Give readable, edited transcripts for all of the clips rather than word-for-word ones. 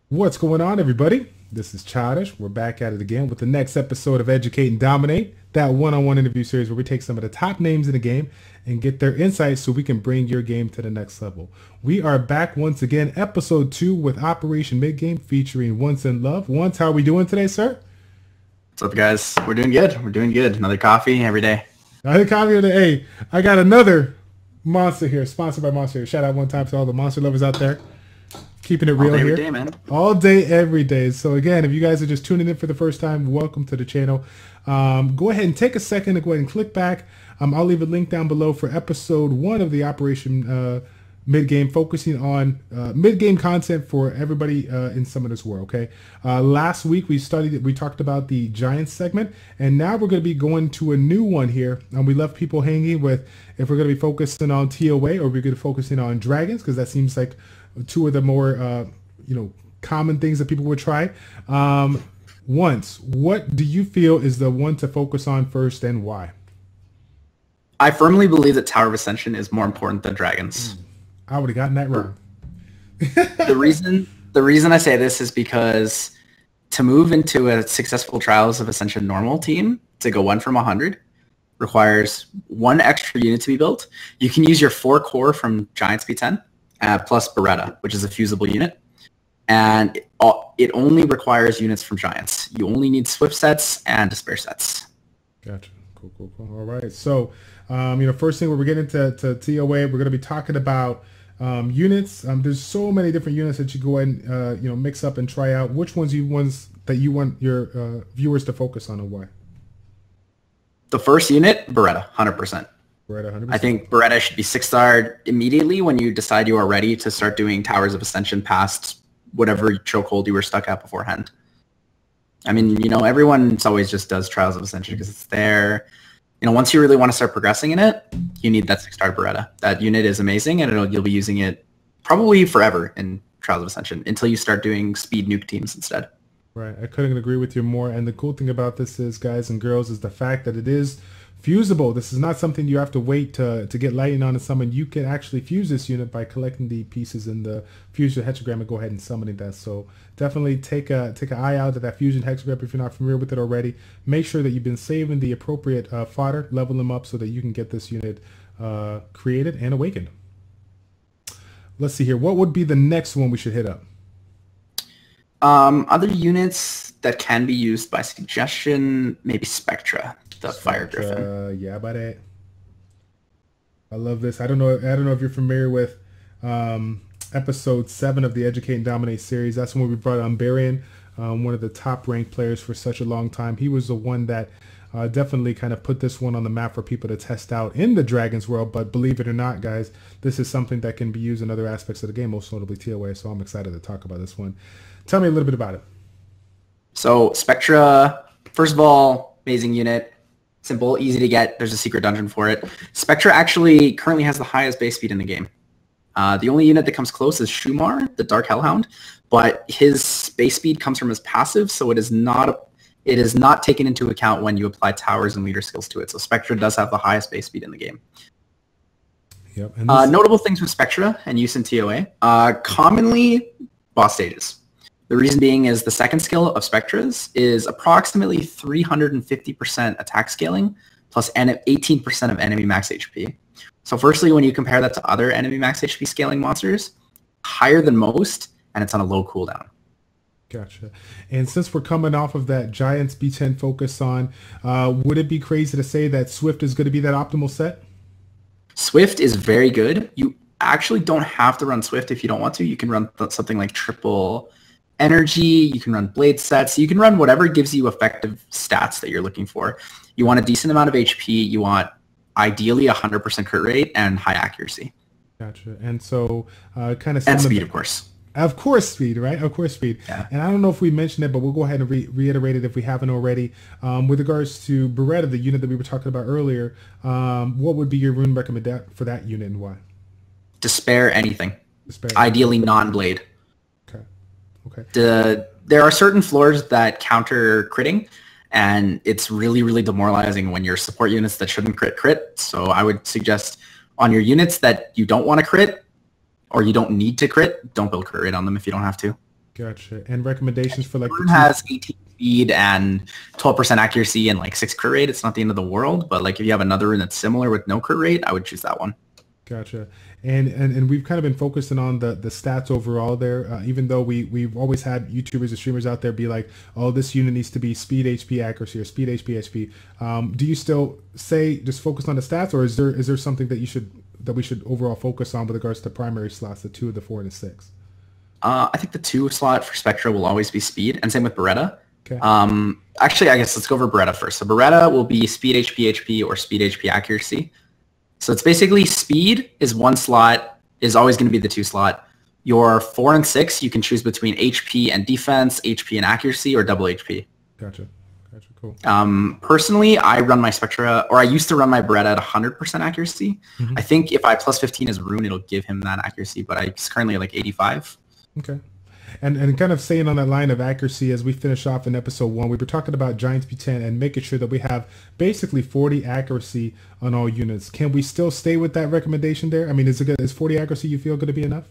What's going on, everybody? This is Childish. We're back at it again with the next episode of Educate and Dominate, that one-on-one interview series where we take some of the top names in the game and get their insights so we can bring your game to the next level. We are back once again, episode 2 with Operation Midgame featuring Once in Love. Once, how are we doing today, sir? What's up, guys? We're doing good. We're doing good. Another coffee every day. Another coffee of the A. I got another Monster here, sponsored by Monster. Shout out one time to all the Monster lovers out there. Keeping it real All day, here. every day, man. All day, every day. So again, if you guys are just tuning in for the first time, welcome to the channel. Go ahead and take a second to go ahead and click back. I'll leave a link down below for episode 1 of the Operation Midgame, focusing on mid-game content for everybody in Summoner's War. Okay. Last week we talked about the Giants segment, and now we're going to be going to a new one here. And we left people hanging with if we're going to be focusing on TOA or we're going to be focusing on Dragons, because that seems like two of the more common things that people would try. Once, what do you feel is the one to focus on first, and why? I firmly believe that Tower of Ascension is more important than Dragons. I would have gotten that wrong. The reason I say this is because to move into a successful Trials of Ascension normal team, to go 1 from 100, requires 1 extra unit to be built. You can use your 4 core from Giants B10 plus Beretta, which is a fusible unit. And it only requires units from Giants. You only need Swift sets and Despair sets. Gotcha. Cool. All right. So, first thing we're getting into TOA, we're going to be talking about units. There's so many different units that you go ahead and mix up and try out. Which ones that you want your viewers to focus on, and why? The first unit, Beretta, 100%. Beretta, 100%. I think Beretta should be 6-starred immediately when you decide you are ready to start doing Towers of Ascension past whatever chokehold you were stuck at beforehand. I mean, everyone always just does Trials of Ascension because it's there. Once you really want to start progressing in it, you need that 6-star Beretta. That unit is amazing, and you'll be using it probably forever in Trials of Ascension until you start doing speed nuke teams instead. Right. I couldn't agree with you more. And the cool thing about this is, guys and girls, is the fact that it is fusible. This is not something you have to wait to get lightning on and summon. You can actually fuse this unit by collecting the pieces in the fusion hexagram and go ahead and summoning that. So definitely take an eye out at that fusion hexagram if you're not familiar with it already. Make sure that you've been saving the appropriate fodder, level them up so that you can get this unit created and awakened. Let's see here. What would be the next one we should hit up? Other units that can be used by suggestion, maybe Spectra. The Fire Griffin. Yeah, buddy. I love this. I don't know if you're familiar with episode 7 of the Educate and Dominate series. That's when we brought on Barian, one of the top ranked players for such a long time. He was the one that definitely kind of put this one on the map for people to test out in the Dragons world. But believe it or not, guys, this is something that can be used in other aspects of the game, most notably TOA. So I'm excited to talk about this one. Tell me a little bit about it. So Spectra, first of all, amazing unit. Simple, easy to get. There's a secret dungeon for it. Spectra actually currently has the highest base speed in the game. The only unit that comes close is Shumar, the Dark Hellhound, but his base speed comes from his passive, so it is not taken into account when you apply towers and leader skills to it. So Spectra does have the highest base speed in the game. Yep. And notable things with Spectra and use in TOA, commonly boss stages. The reason being is the second skill of Spectra's is approximately 350% attack scaling plus 18% of enemy max HP. So firstly, when you compare that to other enemy max HP scaling monsters, higher than most, and it's on a low cooldown. Gotcha. And since we're coming off of that Giants B10 focus on, would it be crazy to say that Swift is going to be that optimal set? Swift is very good. You actually don't have to run Swift if you don't want to. You can run something like triple energy, you can run blade sets, you can run whatever gives you effective stats that you're looking for. You want a decent amount of HP, you want ideally 100% crit rate and high accuracy. Gotcha. And so kind of... And speed, of course. Of course speed, right? Of course speed. Yeah. And I don't know if we mentioned it, but we'll go ahead and reiterate it if we haven't already. With regards to Beretta, the unit that we were talking about earlier, what would be your rune recommendation for that unit and why? Despair anything. Despair. Ideally non-blade. Okay. There are certain floors that counter critting, and it's really, really demoralizing when your support units that shouldn't crit. So I would suggest on your units that you don't want to crit, or you don't need to crit, don't build crit rate on them if you don't have to. Gotcha. And recommendations for like One has 18 speed and 12% accuracy and like 6 crit rate. It's not the end of the world, but like if you have another rune that's similar with no crit rate, I would choose that one. Gotcha. And we've kind of been focusing on the stats overall there, even though we've always had YouTubers and streamers out there be like, oh, this unit needs to be speed, HP, accuracy, or speed, HP, HP. Do you still say just focus on the stats, or is there something that we should overall focus on with regards to primary slots, the 2, the 4, and the 6? I think the 2 slot for Spectra will always be speed, and same with Beretta. Okay. Actually, I guess let's go over Beretta first. So Beretta will be speed, HP, HP, or speed, HP, accuracy. So it's basically speed is 1 slot, is always going to be the 2 slot. Your 4 and 6, you can choose between HP and defense, HP and accuracy, or double HP. Gotcha. Cool. Personally, I run my Spectra, or I used to run my Beretta at 100% accuracy. Mm-hmm. I think if I plus 15 as rune, it'll give him that accuracy, but I'm currently at like 85. Okay. And kind of staying on that line of accuracy as we finish off in episode 1, we were talking about Giants B10 and making sure that we have basically 40 accuracy on all units. Can we still stay with that recommendation there? I mean, is 40 accuracy you feel going to be enough?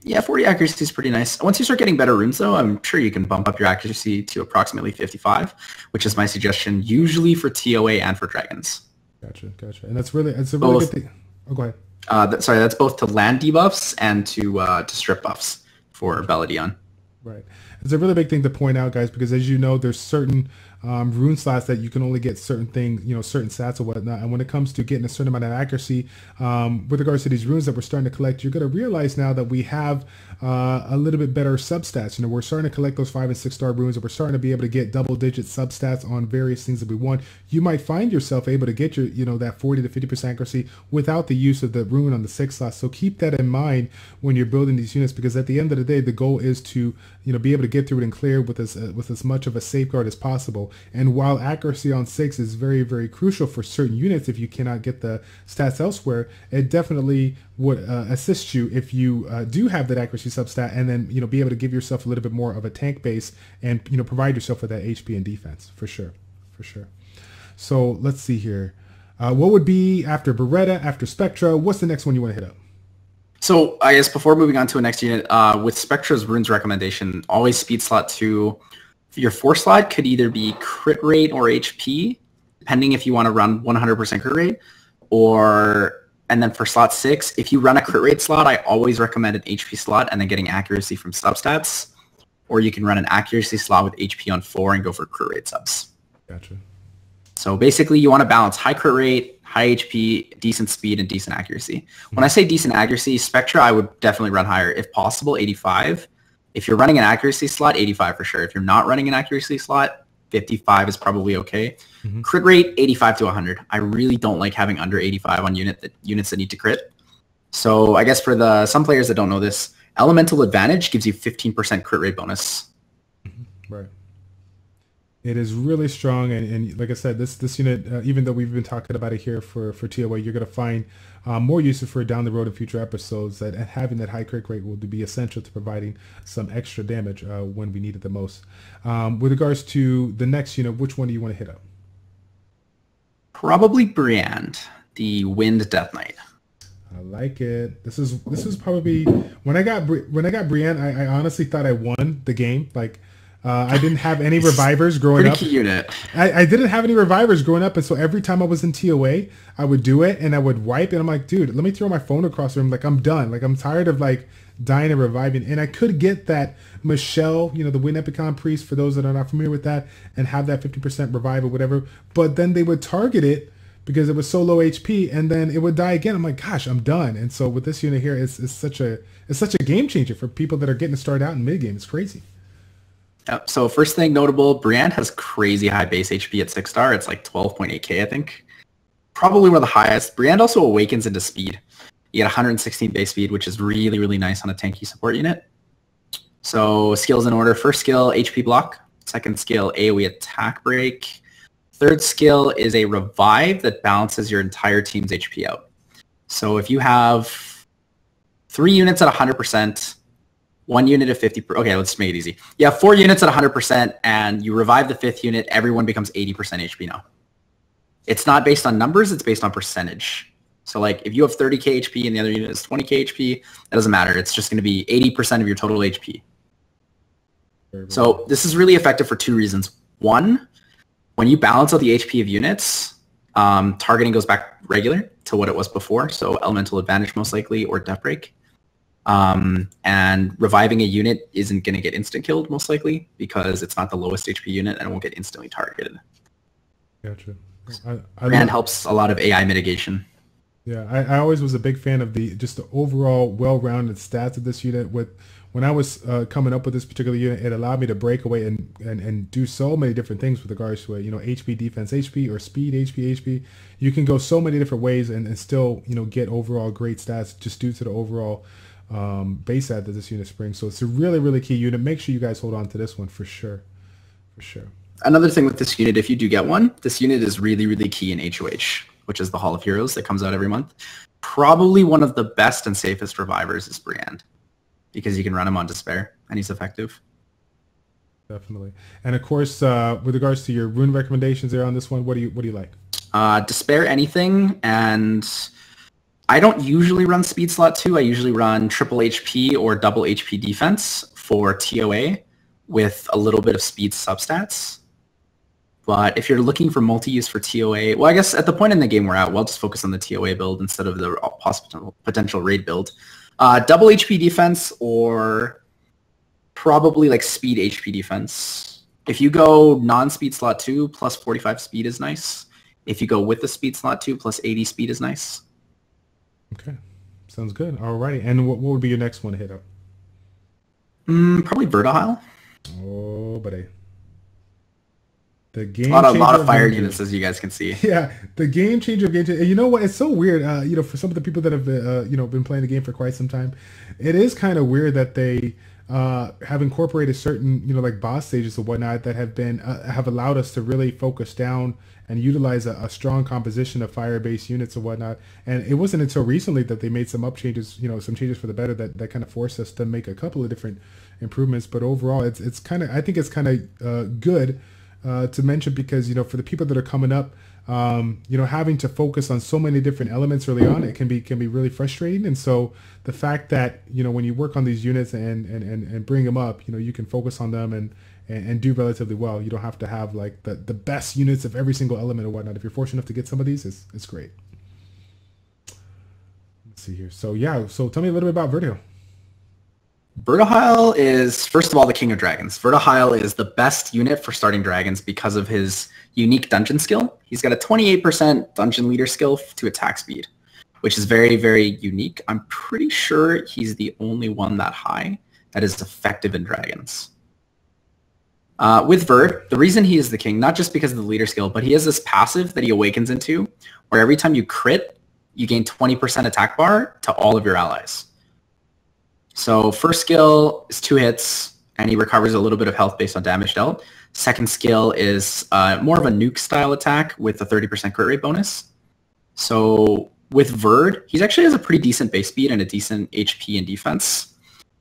Yeah, 40 accuracy is pretty nice. Once you start getting better runes, though, I'm sure you can bump up your accuracy to approximately 55, which is my suggestion, usually for TOA and for dragons. Gotcha. And it's a really good thing. Oh, go ahead. That's both to land debuffs and to strip buffs for Belladon. Right. It's a really big thing to point out, guys, because as you know, there's certain rune slots that you can only get certain things, certain stats or whatnot. And when it comes to getting a certain amount of accuracy, with regards to these runes that we're starting to collect, you're going to realize now that we have a little bit better substats. We're starting to collect those 5 and 6 star runes, and we're starting to be able to get double-digit substats on various things that we want. You might find yourself able to get your, that 40 to 50% accuracy without the use of the rune on the 6 slot. So keep that in mind when you're building these units, because at the end of the day, the goal is to, be able to get through it and clear with as much of a safeguard as possible. And while accuracy on 6 is very, very crucial for certain units, if you cannot get the stats elsewhere, it definitely would assist you if you do have that accuracy substat, and then be able to give yourself a little bit more of a tank base and provide yourself with that HP and defense for sure. So let's see here. What would be after Beretta, after Spectra? What's the next one you want to hit up? So I guess before moving on to a next unit, with Spectra's runes recommendation, always speed slot 2. Your 4 slot could either be crit rate or HP, depending if you want to run 100% crit rate, and then for slot 6, if you run a crit rate slot, I always recommend an HP slot and then getting accuracy from substats, or you can run an accuracy slot with HP on 4 and go for crit rate subs. Gotcha. So basically you want to balance high crit rate, high HP, decent speed, and decent accuracy. When I say decent accuracy, Spectra, I would definitely run higher. If possible, 85. If you're running an accuracy slot, 85 for sure. If you're not running an accuracy slot, 55 is probably okay. Mm-hmm. Crit rate, 85 to 100. I really don't like having under 85 on units that need to crit. So I guess for some players that don't know this, Elemental Advantage gives you 15% crit rate bonus. Mm-hmm. Right. It is really strong, and like I said, this unit, even though we've been talking about it here for TOA, you're going to find more uses for it down the road in future episodes, that having that high crit rate will be essential to providing some extra damage when we need it the most. With regards to the next unit, which one do you want to hit up? Probably Briand, the Wind Death Knight. I like it. This is probably when I got Briand, I honestly thought I won the game. I didn't have any revivers growing up. Pretty cute unit. I didn't have any revivers growing up, and so every time I was in TOA, I would do it, and I would wipe, and I'm like, dude, let me throw my phone across the room. I'm done. I'm tired of dying and reviving. And I could get that Michelle, the Wind Epicon Priest, for those that are not familiar with that, and have that 50% revive or whatever. But then they would target it because it was so low HP, and then it would die again. I'm like, gosh, I'm done. And so with this unit here, it's such a game changer for people that are getting to start out in mid game. It's crazy. So first thing notable, Briand has crazy high base HP at 6 star. It's like 12.8k, I think. Probably one of the highest. Briand also awakens into speed. You get 116 base speed, which is really, really nice on a tanky support unit. So skills in order. First skill, HP block. Second skill, AoE attack break. Third skill is a revive that balances your entire team's HP out. So if you have 3 units at 100%, 1 unit at 50%. Okay, let's make it easy. You have 4 units at 100%, and you revive the 5th unit. Everyone becomes 80% HP now. It's not based on numbers. It's based on percentage. So if you have 30k HP and the other unit is 20k HP, that doesn't matter. It's just going to be 80% of your total HP. So this is really effective for two reasons. One, when you balance out the HP of units, targeting goes back regular to what it was before, so elemental advantage most likely, or death break. And reviving a unit isn't going to get instant killed most likely because it's not the lowest HP unit and it won't get instantly targeted. Gotcha. And helps a lot of AI mitigation. Yeah, I always was a big fan of just the overall well-rounded stats of this unit. When I was coming up with this particular unit, it allowed me to break away and do so many different things with regards to it. You know, HP, defense, HP, or speed, HP. You can go so many different ways and still, you know, get overall great stats just due to the overall base stat that this unit brings. So it's a really, really key unit. Make sure you guys hold on to this one for sure. For sure. Another thing with this unit, if you do get one, this unit is really, really key in HOH, which is the Hall of Heroes that comes out every month. Probably one of the best and safest revivers is Briand, because you can run him on Despair, and he's effective. Definitely. And of course, with regards to your rune recommendations there on this one, what do you like? Despair anything, and I don't usually run Speed Slot 2. I usually run triple HP or double HP defense for TOA with a little bit of speed substats. But if you're looking for multi-use for TOA, well, I guess at the point in the game we're at, we'll just focus on the TOA build instead of the possible potential raid build. Double HP defense or probably like speed HP defense. If you go non-speed slot 2 plus 45 speed is nice. If you go with the speed slot 2 plus 80 speed is nice. Okay, sounds good. Alrighty, and what would be your next one to hit up? Probably Vertihile. Oh, buddy. The game a lot of fire units, as you guys can see. Yeah, the game changer of game changer. You know what? It's so weird. You know, for some of the people that have been playing the game for quite some time, it is kind of weird that they have incorporated certain like boss stages and whatnot that have allowed us to really focus down and utilize a strong composition of fire-based units and whatnot. And it wasn't until recently that they made some changes, some changes for the better that kind of forced us to make a couple of different improvements. But overall, it's kind of, I think it's kind of good to mention, because for the people that are coming up, having to focus on so many different elements early on, it can be really frustrating. And so the fact that when you work on these units and bring them up, you can focus on them and do relatively well. You don't have to have like the best units of every single element or whatnot. If you're fortunate enough to get some of these, it's great. Let's see here. So yeah, so tell me a little bit about Vertihile. Vertihile is, first of all, the king of dragons. Vertihile is the best unit for starting dragons because of his unique dungeon skill. He's got a 28% dungeon leader skill to attack speed, which is very, very unique. I'm pretty sure he's the only one that high that is effective in dragons. With Verd, the reason he is the king, not just because of the leader skill, but he has this passive that he awakens into, where every time you crit, you gain 20% attack bar to all of your allies. So first skill is 2 hits, and he recovers a little bit of health based on damage dealt. Second skill is more of a nuke style attack with a 30% crit rate bonus. So with Verd, he actually has a pretty decent base speed and a decent HP and defense.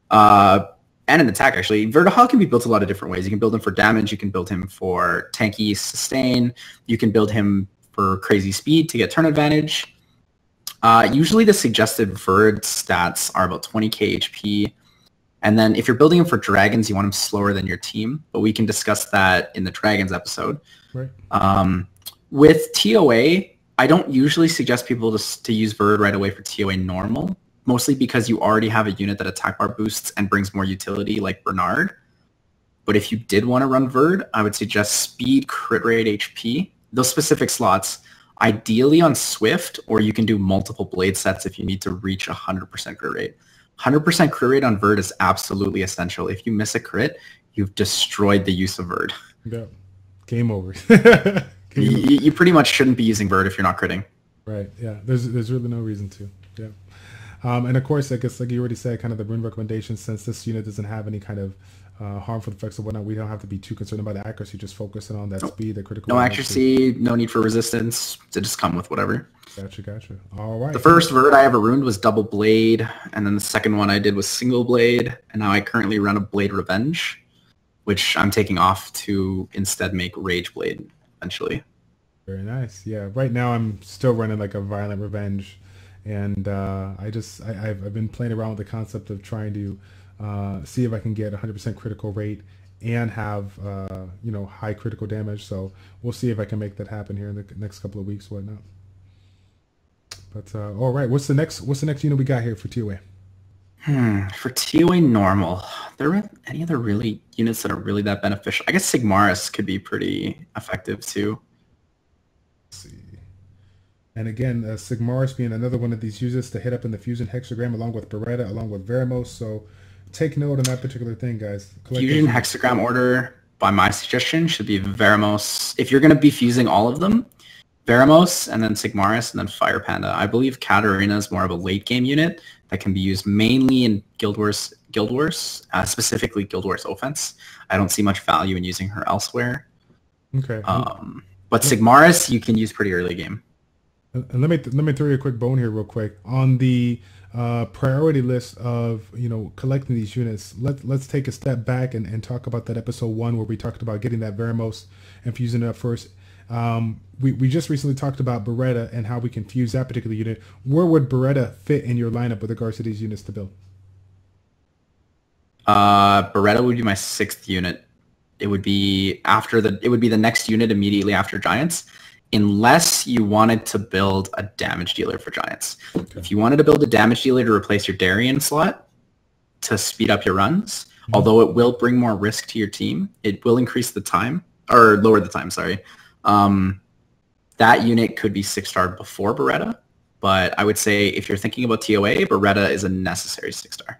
And an attack, actually. Vertihile can be built a lot of different ways. You can build him for damage, you can build him for tanky sustain, you can build him for crazy speed to get turn advantage. Usually the suggested Verd stats are about 20k HP. And then if you're building him for dragons, you want him slower than your team. But we can discuss that in the dragons episode. Right. With TOA, I don't usually suggest people to use Verd right away for TOA normal. Mostly because you already have a unit that attack bar boosts and brings more utility like Bernard. But if you did want to run Verd, I would suggest speed, crit rate, HP. Those specific slots. Ideally on Swift, or you can do multiple blade sets if you need to reach 100% crit rate. 100% crit rate on Verd is absolutely essential. If you miss a crit, you've destroyed the use of Verd. Yeah. Game over. You pretty much shouldn't be using Verd if you're not critting. Right, yeah. There's really no reason to. Yeah. And of course, I guess like you already said, kind of the rune recommendations, since this unit doesn't have any kind of harmful effects or whatnot, we don't have to be too concerned about the accuracy, just focusing on that speed, the critical. No accuracy, no need for resistance, to just come with whatever. Gotcha. All right. The first Verd I ever runed was double blade, and then the second one I did was single blade, and now I currently run a blade revenge, which I'm taking off to instead make rage blade eventually. Very nice. Yeah, right now I'm still running like a violent revenge. And I've been playing around with the concept of trying to see if I can get 100% critical rate and have you know, high critical damage. So we'll see if I can make that happen here in the next couple of weeks, whatnot. But all right, what's the next unit we got here for TOA? For TOA normal, there are any other really units that are really that beneficial? I guess Sigmaris could be pretty effective too. Let's see. And again, Sigmaris being another one of these units to hit up in the Fusion Hexagram along with Beretta, along with Veramos. So take note on that particular thing, guys. Fusion Hexagram order, by my suggestion, should be Veramos. If you're going to be fusing all of them, Veramos and then Sigmaris and then Fire Panda. I believe Katarina is more of a late game unit that can be used mainly in Guild Wars, specifically Guild Wars offense. I don't see much value in using her elsewhere. Okay. But Sigmaris you can use pretty early game. And let me throw you a quick bone here real quick. On the priority list of, you know, collecting these units, let's take a step back and talk about that episode 1 where we talked about getting that Veramos and fusing it up first. We just recently talked about Beretta and how we can fuse that particular unit. Where would Beretta fit in your lineup with regards to these units to build? Beretta would be my 6th unit. It would be the next unit immediately after Giants, unless you wanted to build a damage dealer for Giants. Okay. If you wanted to build a damage dealer to replace your Darien slot to speed up your runs, although it will bring more risk to your team, it will increase the time, or lower the time, sorry. That unit could be 6-star before Beretta, but I would say if you're thinking about TOA, Beretta is a necessary 6-star.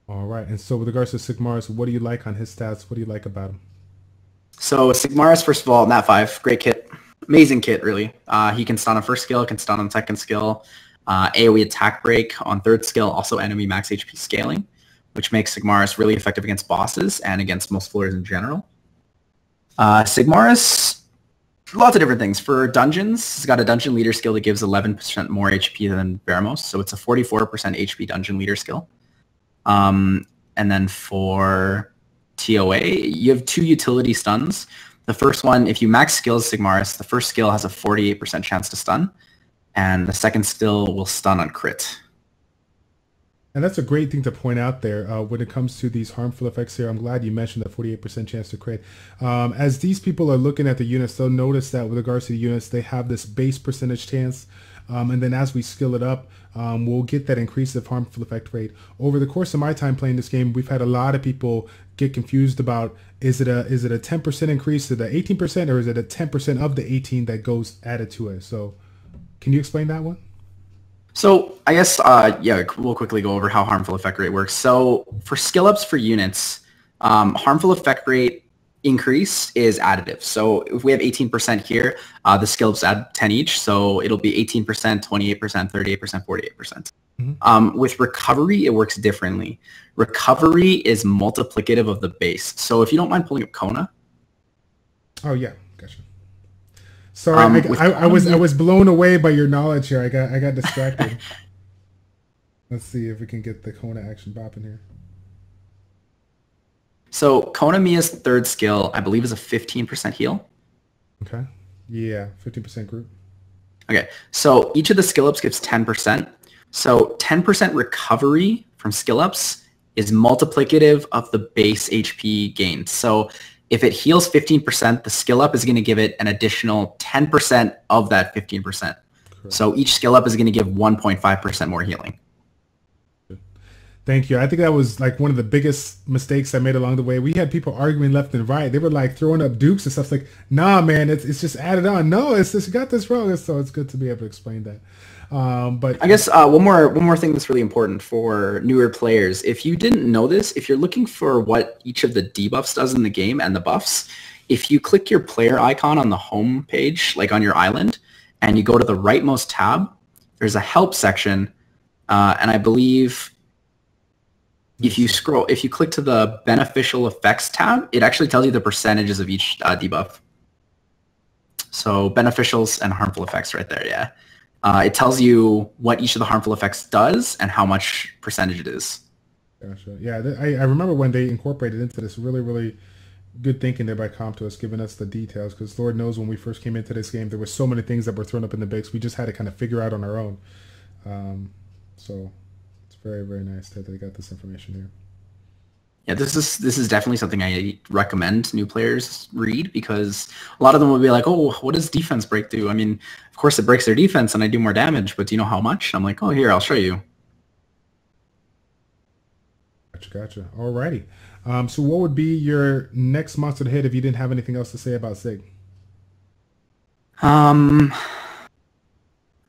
All right, and so with regards to Sigmaris, what do you like on his stats? What do you like about him? So Sigmaris, first of all, Nat 5, great kit. Amazing kit, really. He can stun on first skill, can stun on second skill, AoE attack break on third skill, also enemy max HP scaling, which makes Sigmaris really effective against bosses and against most floors in general. Sigmaris, lots of different things. For dungeons, he's got a dungeon leader skill that gives 11% more HP than Veramos, so it's a 44% HP dungeon leader skill. And then for TOA, you have 2 utility stuns. The first one, if you max skills Sigmaris, the first skill has a 48% chance to stun, and the second skill will stun on crit. And that's a great thing to point out there when it comes to these harmful effects here. I'm glad you mentioned the 48% chance to crit. As these people are looking at the units, they'll notice that with regards to the units, they have this base percentage chance. And then as we skill it up, we'll get that increase of harmful effect rate. Over the course of my time playing this game, we've had a lot of people get confused about, is it a 10% increase to the 18%, or is it a 10% of the 18 that goes added to it? So can you explain that one? So I guess, yeah, we'll quickly go over how harmful effect rate works. So for skill ups for units, harmful effect rate increase is additive. So if we have 18% here, the skill ups add 10 each. So it'll be 18%, 28%, 38%, 48%. Mm-hmm. With recovery, it works differently. Recovery is multiplicative of the base. So if you don't mind pulling up Kona. Oh, yeah. Gotcha. Sorry, I was blown away by your knowledge here. I got distracted. Let's see if we can get the Kona action bopping here. So Kona Mia's third skill, I believe, is a 15% heal. Okay. Yeah, 15% group. Okay. So each of the skill ups gives 10%. So 10% recovery from skill ups is multiplicative of the base HP gained. So if it heals 15%, the skill up is going to give it an additional 10% of that 15%. Correct. So each skill up is going to give 1.5% more healing. Thank you. I think that was like one of the biggest mistakes I made along the way. We had people arguing left and right. They were like throwing up dukes and stuff. Like, nah, man, it's just added on. No, it's just, you got this wrong. So it's good to be able to explain that. But I guess one more thing that's really important for newer players. If you didn't know this, if you're looking for what each of the debuffs does in the game and the buffs, if you click your player icon on the home page, like on your island, and you go to the rightmost tab, there's a help section, and I believe if you click to the beneficial effects tab, it actually tells you the percentages of each debuff. So beneficials and harmful effects right there, yeah. It tells you what each of the harmful effects does and how much percentage it is. Gotcha. Yeah, I remember when they incorporated into this, really, really good thinking there by Comtos, giving us the details, because Lord knows when we first came into this game, there were so many things that were thrown up in the mix. We just had to kind of figure out on our own. So it's very, very nice that they got this information here. Yeah, this is definitely something I recommend new players read, because a lot of them will be like, oh, what does defense break do? I mean, of course it breaks their defense and I do more damage, but do you know how much? I'm like, oh, here, I'll show you. Gotcha. Alrighty. So what would be your next monster to hit if you didn't have anything else to say about Sig? I don't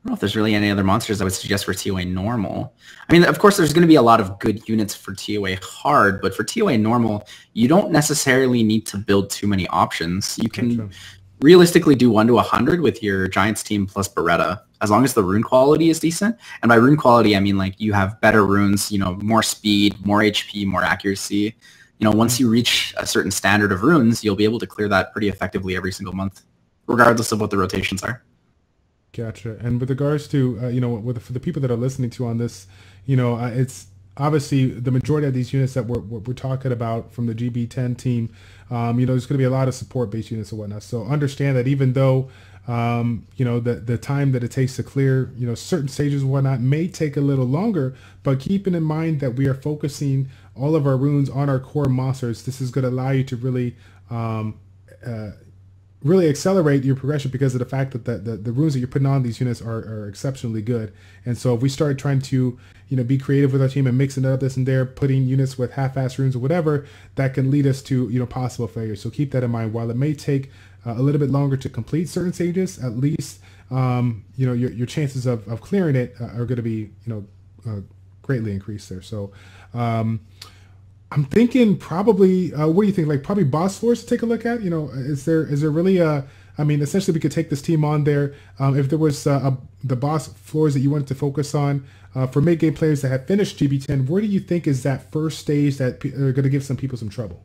know if there's really any other monsters I would suggest for TOA normal. I mean, of course, there's going to be a lot of good units for TOA hard, but for TOA normal, you don't necessarily need to build too many options. You can realistically do 1 to 100 with your Giants team plus Beretta, as long as the rune quality is decent. And by rune quality, I mean like you have better runes, you know, more speed, more HP, more accuracy. You know, once you reach a certain standard of runes, you'll be able to clear that pretty effectively every single month, regardless of what the rotations are. Gotcha. And with regards to, you know, for the people that are listening to on this, you know, it's obviously the majority of these units that we're talking about from the GB10 team, you know, there's going to be a lot of support-based units and whatnot. So understand that even though, you know, the time that it takes to clear, you know, certain stages and whatnot may take a little longer, but keeping in mind that we are focusing all of our runes on our core monsters, this is going to allow you to really really accelerate your progression, because of the fact that the runes that you're putting on these units are exceptionally good. And so if we start trying to, you know, be creative with our team and mixing it up this and there, putting units with half-assed runes or whatever, that can lead us to, you know, possible failure. So keep that in mind. While it may take a little bit longer to complete certain stages, at least, you know, your chances of clearing it are going to be, you know, greatly increased there. So I'm thinking probably, what do you think? Like probably boss floors to take a look at? You know, is there really I mean, essentially we could take this team on there. If there was the boss floors that you wanted to focus on for mid-game players that have finished GB10, where do you think is that first stage that are going to give some people some trouble?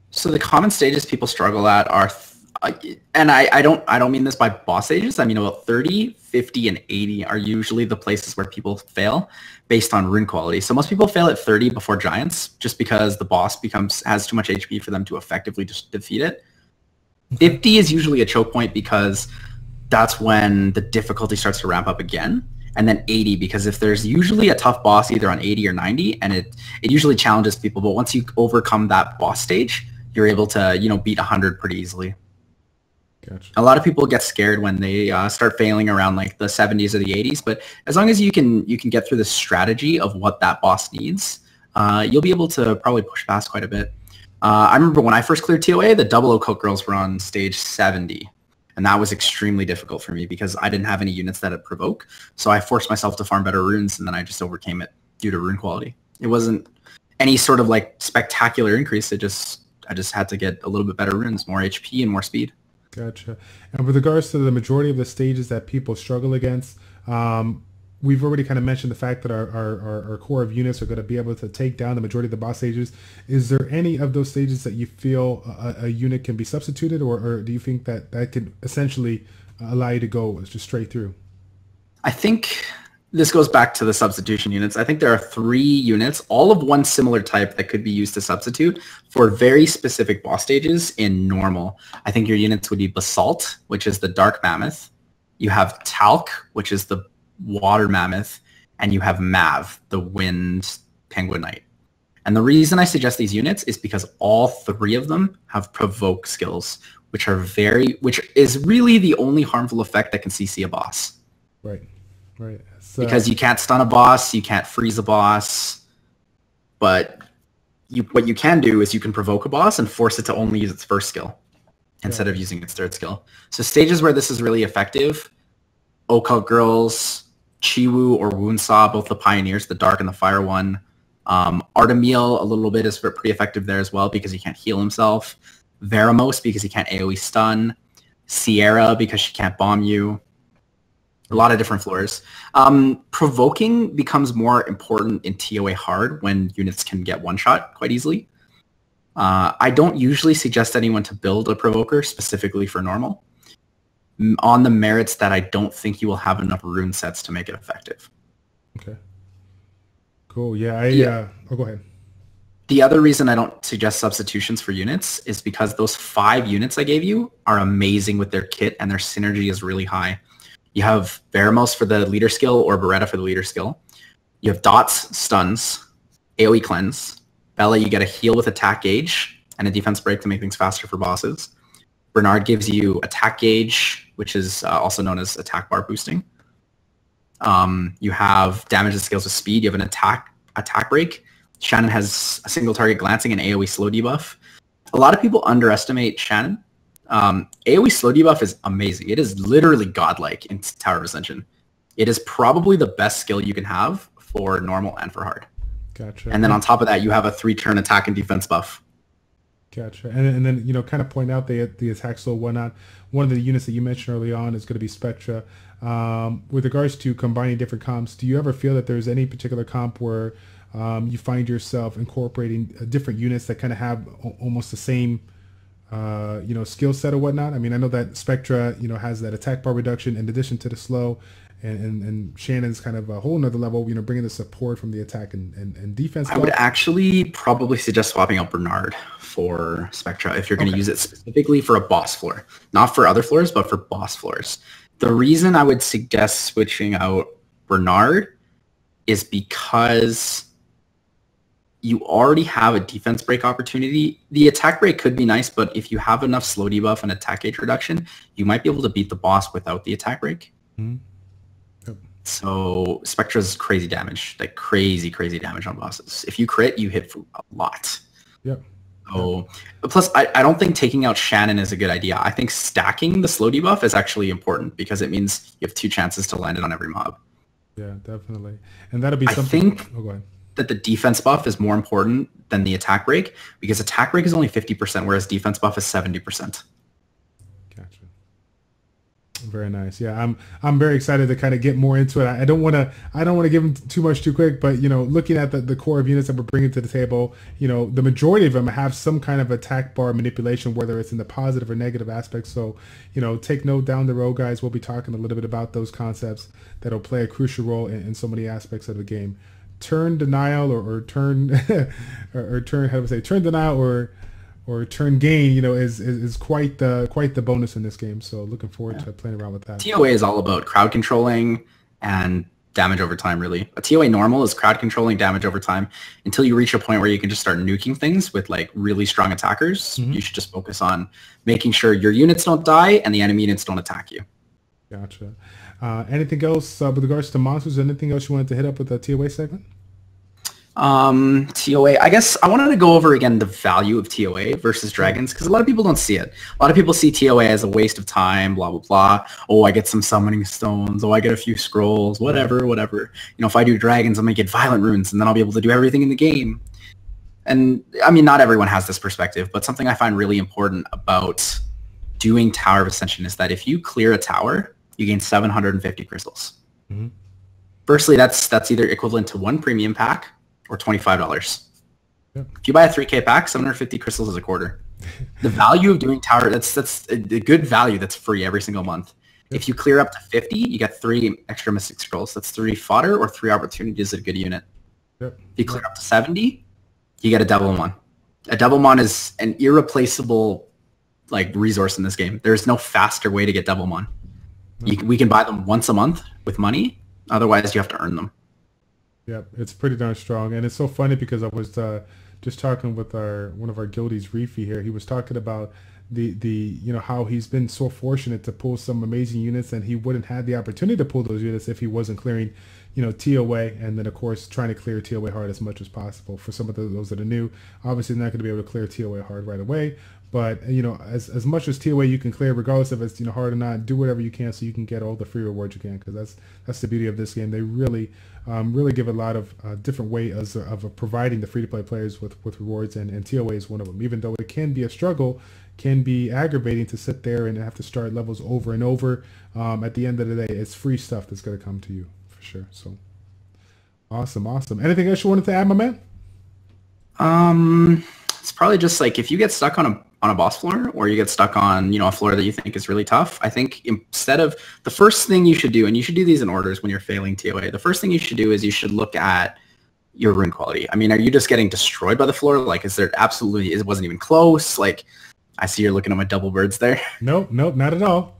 So the common stages people struggle at are, and I don't mean this by boss stages. I mean about 30, 50, and 80 are usually the places where people fail based on rune quality. So most people fail at 30 before Giants, just because the boss has too much HP for them to effectively just defeat it. 50 is usually a choke point, because that's when the difficulty starts to ramp up again. And then 80, because if there's usually a tough boss either on 80 or 90, and it usually challenges people, but once you overcome that boss stage, you're able to, you know, beat 100 pretty easily. Gotcha. A lot of people get scared when they start failing around like the 70s or the 80s, but as long as you can get through the strategy of what that boss needs, you'll be able to probably push past quite a bit. I remember when I first cleared TOA, the double Occult Girls were on stage 70, and that was extremely difficult for me because I didn't have any units that would provoke, so I forced myself to farm better runes, and then I just overcame it due to rune quality. It wasn't any sort of like spectacular increase, I just had to get a little bit better runes, more HP and more speed. Gotcha. And with regards to the majority of the stages that people struggle against, we've already kind of mentioned the fact that our core of units are going to be able to take down the majority of the boss stages. Is there any of those stages that you feel a unit can be substituted, or do you think that could essentially allow you to go just straight through? I think this goes back to the substitution units. I think there are 3 units, all of one similar type, that could be used to substitute for very specific boss stages in normal. I think your units would be Basalt, which is the Dark Mammoth. You have Talc, which is the Water Mammoth. And you have Mav, the Wind Penguin Knight. And the reason I suggest these units is because all 3 of them have Provoke skills, which is really the only harmful effect that can CC a boss. Right. Right. Because you can't stun a boss, you can't freeze a boss, but what you can do is you can provoke a boss and force it to only use its first skill instead of using its third skill. So stages where this is really effective, Occult Girls, Chiwu or Woundsaw, both the Pioneers, the Dark and the Fire one. Artemil a little bit is pretty effective there as well because he can't heal himself. Veramos because he can't AoE stun. Sierra because she can't bomb you. A lot of different floors. Provoking becomes more important in TOA hard when units can get one-shot quite easily. I don't usually suggest anyone to build a provoker specifically for normal, on the merits that I don't think you will have enough rune sets to make it effective. Okay. Cool. Yeah, oh, go ahead. The other reason I don't suggest substitutions for units is because those 5 units I gave you are amazing with their kit and their synergy is really high. You have Veramos for the leader skill or Beretta for the leader skill. You have Dots, Stuns, AoE Cleanse, Bella, you get a heal with attack gauge and a defense break to make things faster for bosses. Bernard gives you attack gauge, which is also known as attack bar boosting. You have damage that scales with speed. You have an attack break. Shannon has a single target glancing and AoE slow debuff. A lot of people underestimate Shannon. AoE slow debuff is amazing. It is literally godlike in Tower of Ascension. It is probably the best skill you can have for normal and for hard. Gotcha. And then on top of that, you have a 3-turn attack and defense buff. Gotcha. And then, you know, kind of point out the attack slow, whatnot. One of the units that you mentioned early on is going to be Spectra. With regards to combining different comps, do you ever feel that there's any particular comp where you find yourself incorporating different units that kind of have almost the same you know, skill set or whatnot? I mean, I know that Spectra, you know, has that attack bar reduction in addition to the slow, and Shannon's kind of a whole nother level, you know, bringing the support from the attack and defense. I would actually probably suggest swapping out Bernard for Spectra if you're going to use it specifically for a boss floor, not for other floors, but for boss floors. The reason I would suggest switching out Bernard is because you already have a defense break opportunity. The attack break could be nice, but if you have enough slow debuff and attack gauge reduction, you might be able to beat the boss without the attack break. Mm-hmm. Yep. So Spectra's crazy damage, like crazy damage on bosses. If you crit, you hit for a lot. Yep. So, plus, I don't think taking out Shannon is a good idea. I think stacking the slow debuff is actually important because it means you have 2 chances to land it on every mob. Yeah, definitely. And that'll be something. I think go ahead. That the defense buff is more important than the attack break because attack break is only 50%, whereas defense buff is 70%. Gotcha. Very nice. Yeah, I'm very excited to kind of get more into it. I don't want to give them too much too quick, but you know, looking at the core of units that we're bringing to the table, you know, the majority of them have some kind of attack bar manipulation, whether it's in the positive or negative aspects. So, you know, take note down the road, guys. We'll be talking a little bit about those concepts that'll play a crucial role in so many aspects of the game. Turn denial or turn or turn, how do we say, turn denial or turn gain, you know, is quite the bonus in this game. So looking forward to playing around with that. TOA is all about crowd controlling and damage over time, really. A TOA normal is crowd controlling damage over time until you reach a point where you can just start nuking things with like really strong attackers. Mm-hmm. You should just focus on making sure your units don't die and the enemy units don't attack you. Gotcha. Anything else with regards to monsters? Anything else you wanted to hit up with the TOA segment? TOA, I guess I wanted to go over again the value of TOA versus dragons because a lot of people don't see it. A lot of people see TOA as a waste of time, blah, blah, blah. Oh, I get some summoning stones. Oh, I get a few scrolls, whatever. You know, if I do dragons, I'm going to get violent runes and then I'll be able to do everything in the game. And I mean, not everyone has this perspective, but something I find really important about doing Tower of Ascension is that if you clear a tower, you gain 750 crystals. Mm-hmm. Firstly, that's either equivalent to 1 premium pack or $25. Yep. If you buy a 3K pack, 750 crystals is a quarter. The value of doing tower, that's a good value that's free every single month. Yep. If you clear up to 50, you get 3 extra mystic scrolls. That's 3 fodder or 3 opportunities at a good unit. Yep. If you clear up to 70, you get a Devilmon. A Devilmon is an irreplaceable like resource in this game. There's no faster way to get Devilmon. We can buy them once a month with money. Otherwise, you have to earn them. Yep, it's pretty darn strong. And it's so funny because I was just talking with one of our guildies, Reefy here. He was talking about the you know, how he's been so fortunate to pull some amazing units, and he wouldn't have the opportunity to pull those units if he wasn't clearing, you know, TOA, and then of course trying to clear TOA hard as much as possible. For some of those that are new, obviously not going to be able to clear TOA hard right away. But you know, as much as TOA you can clear, regardless if it's, you know, hard or not, do whatever you can so you can get all the free rewards you can, because that's the beauty of this game. They really give a lot of different ways of providing the free-to-play players with rewards, and TOA is one of them. Even though it can be a struggle, can be aggravating to sit there and have to start levels over and over. At the end of the day, it's free stuff that's going to come to you for sure. So awesome. Anything else you wanted to add, my man? It's probably just like if you get stuck on a boss floor, or you get stuck on, you know, a floor that you think is really tough, I think instead of the first thing you should do, and you should do these in orders when you're failing TOA, the first thing you should do is you should look at your rune quality. I mean, are you just getting destroyed by the floor? Like, is there absolutely, it wasn't even close? Like, I see you're looking at my double birds there. Nope, not at all.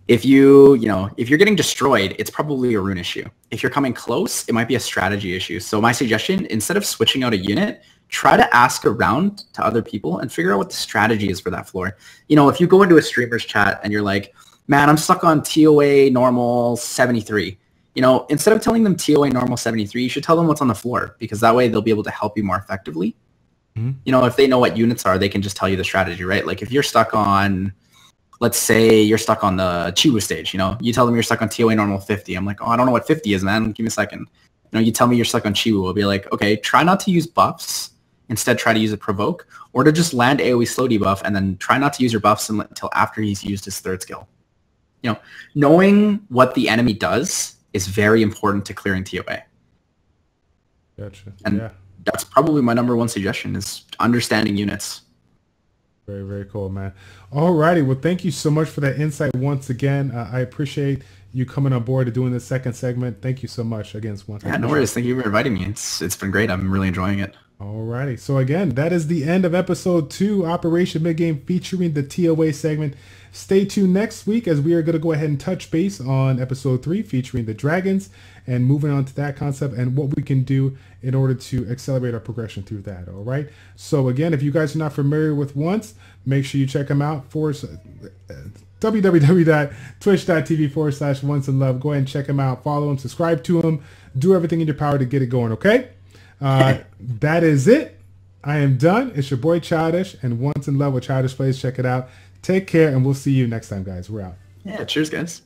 if if you're getting destroyed, it's probably a rune issue. If you're coming close, it might be a strategy issue. So my suggestion, instead of switching out a unit, try to ask around to other people and figure out what the strategy is for that floor. If you go into a streamer's chat and you're like, man, I'm stuck on TOA normal 73. Instead of telling them TOA normal 73, you should tell them what's on the floor, because that way they'll be able to help you more effectively. Mm-hmm. If they know what units are, they can just tell you the strategy, right? Like if you're stuck on, let's say you're stuck on the Chiwu stage, you tell them you're stuck on TOA normal 50. I'm like, oh, I don't know what 50 is, man. Give me a second. You tell me you're stuck on Chiwu. I'll be like, okay, try not to use buffs. Instead, try to use a provoke, or to just land AoE slow debuff and then try not to use your buffs until after he's used his third skill. Knowing what the enemy does is very important to clearing TOA. Gotcha. And that's probably my number one suggestion, is understanding units. Very, very cool, man. Alrighty, well, thank you so much for that insight once again. I appreciate you coming on board and doing this second segment. Thank you so much again. Yeah, no worries. Thank you for inviting me. It's been great. I'm really enjoying it. Alrighty, so again, that is the end of episode 2, Operation Midgame, featuring the TOA segment. Stay tuned next week, as we are going to go ahead and touch base on episode 3, featuring the dragons, and moving on to that concept and what we can do in order to accelerate our progression through that. All right, so again, if you guys are not familiar with Once, make sure you check them out for www.twitch.tv/onceandlove. Go ahead and check them out, follow them, subscribe to them, do everything in your power to get it going. Okay, that is it. I am done. It's your boy Childish, and Once in Love with Childish Plays. Check it out. Take care, and we'll see you next time, guys. We're out. Yeah, cheers, guys.